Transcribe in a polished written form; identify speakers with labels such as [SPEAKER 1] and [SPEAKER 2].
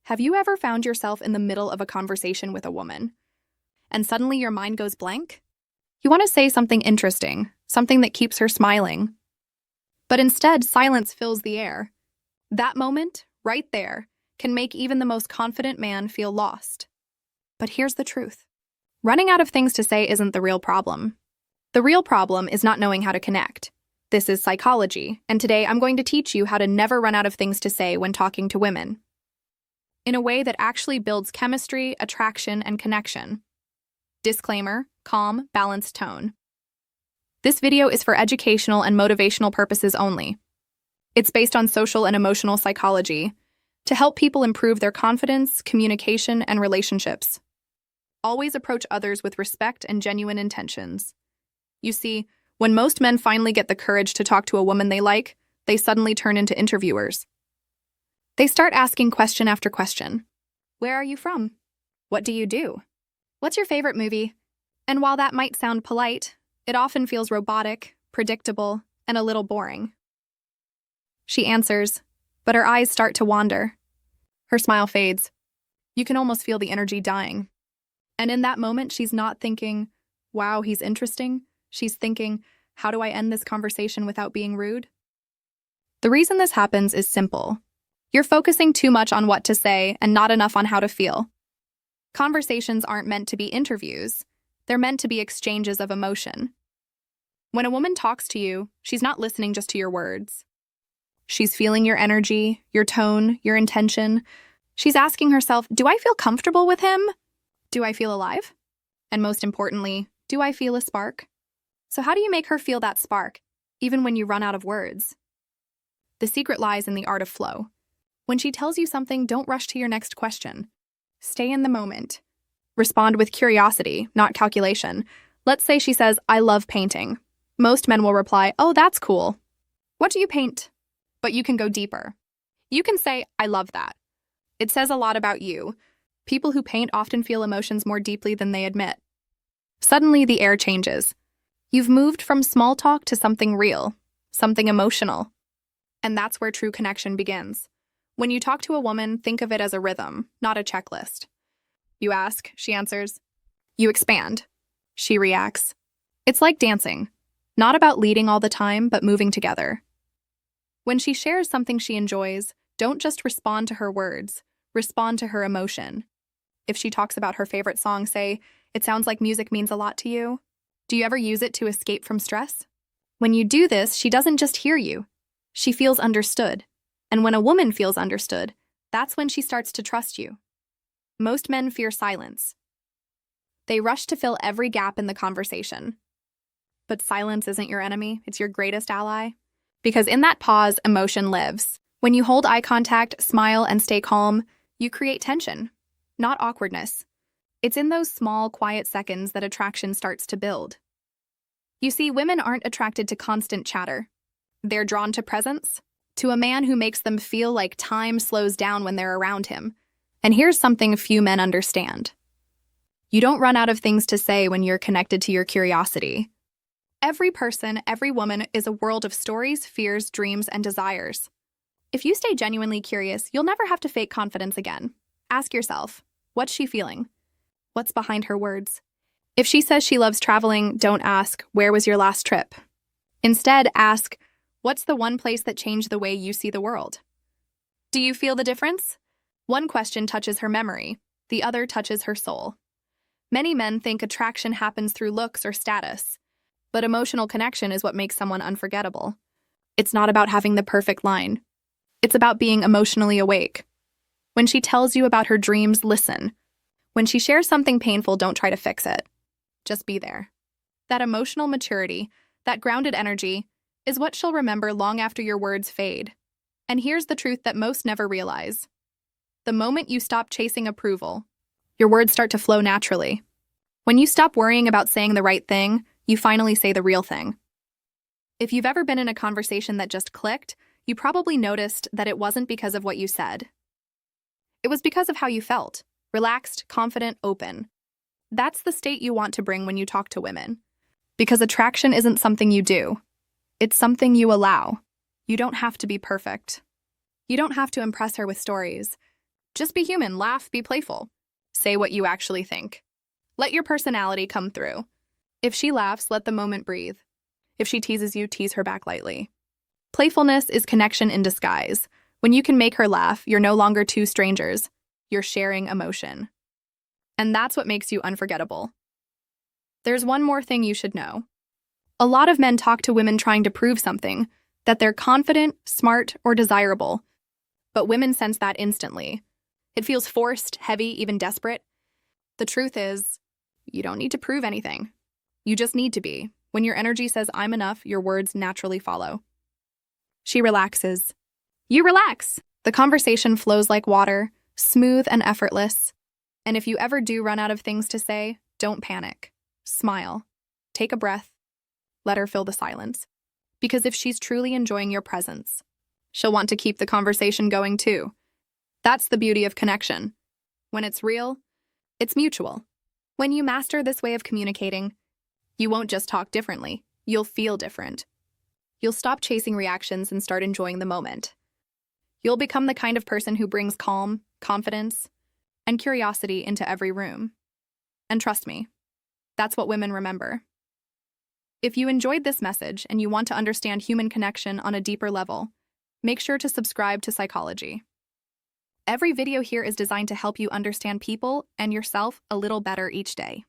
[SPEAKER 1] Have you ever found yourself in the middle of a conversation with a woman, and suddenly your mind goes blank? You want to say something interesting, something that keeps her smiling. But instead, silence fills the air. That moment, right there, can make even the most confident man feel lost. But here's the truth. Running out of things to say isn't the real problem. The real problem is not knowing how to connect. This is psychology, and today I'm going to teach you how to never run out of things to say when talking to women, in a way that actually builds chemistry, attraction, and connection. Disclaimer: calm, balanced tone. This video is for educational and motivational purposes only. It's based on social and emotional psychology to help people improve their confidence, communication, and relationships. Always approach others with respect and genuine intentions. You see, when most men finally get the courage to talk to a woman they like, they suddenly turn into interviewers. They start asking question after question. Where are you from? What do you do? What's your favorite movie? And while that might sound polite, it often feels robotic, predictable, and a little boring. She answers, but her eyes start to wander. Her smile fades. You can almost feel the energy dying. And in that moment, she's not thinking, wow, he's interesting. She's thinking, how do I end this conversation without being rude? The reason this happens is simple. You're focusing too much on what to say and not enough on how to feel. Conversations aren't meant to be interviews. They're meant to be exchanges of emotion. When a woman talks to you, she's not listening just to your words. She's feeling your energy, your tone, your intention. She's asking herself, do I feel comfortable with him? Do I feel alive? And most importantly, do I feel a spark? So how do you make her feel that spark, even when you run out of words? The secret lies in the art of flow. When she tells you something, don't rush to your next question. Stay in the moment. Respond with curiosity, not calculation. Let's say she says, I love painting. Most men will reply, oh, that's cool. What do you paint? But you can go deeper. You can say, I love that. It says a lot about you. People who paint often feel emotions more deeply than they admit. Suddenly, the air changes. You've moved from small talk to something real, something emotional. And that's where true connection begins. When you talk to a woman, think of it as a rhythm, not a checklist. You ask, she answers. You expand. She reacts. It's like dancing, not about leading all the time, but moving together. When she shares something she enjoys, don't just respond to her words, respond to her emotion. If she talks about her favorite song, say, it sounds like music means a lot to you. Do you ever use it to escape from stress? When you do this, she doesn't just hear you. She feels understood. And when a woman feels understood, that's when she starts to trust you. Most men fear silence. They rush to fill every gap in the conversation. But silence isn't your enemy, it's your greatest ally. Because in that pause, emotion lives. When you hold eye contact, smile, and stay calm, you create tension, not awkwardness. It's in those small, quiet seconds that attraction starts to build. You see, women aren't attracted to constant chatter. They're drawn to presence, to a man who makes them feel like time slows down when they're around him. And here's something few men understand. You don't run out of things to say when you're connected to your curiosity. Every person, every woman is a world of stories, fears, dreams, and desires. If you stay genuinely curious, you'll never have to fake confidence again. Ask yourself, what's she feeling? What's behind her words? If she says she loves traveling, don't ask, where was your last trip? Instead, ask, what's the one place that changed the way you see the world? Do you feel the difference? One question touches her memory, the other touches her soul. Many men think attraction happens through looks or status, but emotional connection is what makes someone unforgettable. It's not about having the perfect line. It's about being emotionally awake. When she tells you about her dreams, listen. When she shares something painful, don't try to fix it. Just be there. That emotional maturity, that grounded energy, is what she'll remember long after your words fade. And here's the truth that most never realize. The moment you stop chasing approval, your words start to flow naturally. When you stop worrying about saying the right thing, you finally say the real thing. If you've ever been in a conversation that just clicked, you probably noticed that it wasn't because of what you said. It was because of how you felt, relaxed, confident, open. That's the state you want to bring when you talk to women. Because attraction isn't something you do. It's something you allow. You don't have to be perfect. You don't have to impress her with stories. Just be human, laugh, be playful. Say what you actually think. Let your personality come through. If she laughs, let the moment breathe. If she teases you, tease her back lightly. Playfulness is connection in disguise. When you can make her laugh, you're no longer two strangers. You're sharing emotion. And that's what makes you unforgettable. There's one more thing you should know. A lot of men talk to women trying to prove something, that they're confident, smart, or desirable. But women sense that instantly. It feels forced, heavy, even desperate. The truth is, you don't need to prove anything. You just need to be. When your energy says, I'm enough, your words naturally follow. She relaxes. You relax. The conversation flows like water, smooth and effortless. And if you ever do run out of things to say, don't panic. Smile. Take a breath. Let her fill the silence. Because if she's truly enjoying your presence, she'll want to keep the conversation going too. That's the beauty of connection. When it's real, it's mutual. When you master this way of communicating, you won't just talk differently, you'll feel different. You'll stop chasing reactions and start enjoying the moment. You'll become the kind of person who brings calm, confidence, and curiosity into every room. And trust me, that's what women remember. If you enjoyed this message and you want to understand human connection on a deeper level, make sure to subscribe to Psychology. Every video here is designed to help you understand people and yourself a little better each day.